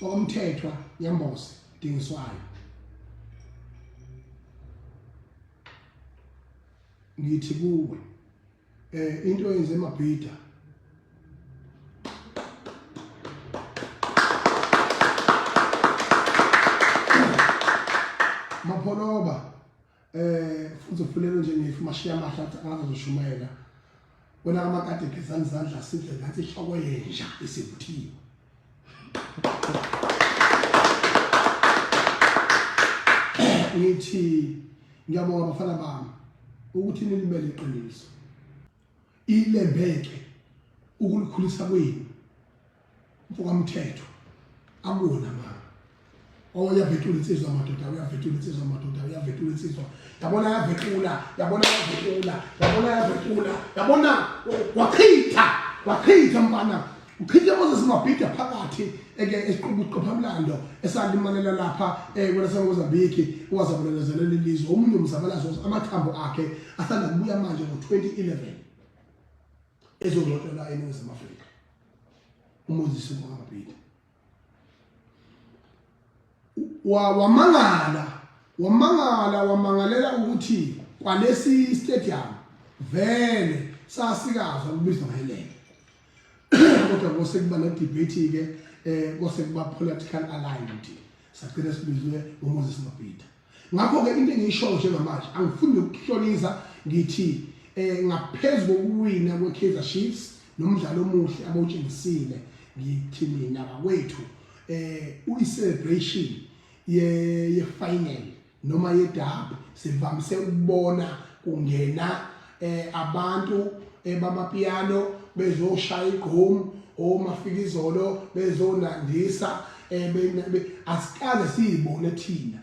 okomthethwa yemboze dingiswayo ngithi kuwe into yenze emabhida mapholoba futhi uphelele nje ngefumashiya amahlathi akazoshumayela wena amakade gezani izandla sidle ngathi ihloko yenja isivuthiwe ngithi ngiyabonga abafana bami ukuthi nilimele iqiniso ilembeke ukulikhulisa kwenu mfokamthetho akuna mama oyavetula insizwa amadoda uyavetula insizwa amadoda uyavetula insizwa yabona yabona wachitha mfana uchitha Moses Mabhida phakathi esiqhubu uqophamlando esalimalela lapha kwena saMozambique owazabonelezela ilizwe omunye umzabalazo amathambo akhe asanda kubuya manje ngo2011 ezongxoxela eNingizimu Afrika uMoses Mabhida wamangalela ukuthi kwalesi stadium vele sasikazwa kubizwa ngayileke kodwa kose kuba ne debate ke kose kuba political aligned sagcina sibizwe uMoses Mabhida ngakho ke into engiyisho njengamanje angifuni ukuhloniza ngithi ngaphezulu kokuwina kweKaizer Chiefs nomdlalo omuhle abawutshengisile ngithi mina bakwethu uyi-celebration ye-final noma ye-derby sivamise ukubona kungena abantu bamapiano bezoshaya igqomu omafikizolo bezonandisa asikaze siyibone thina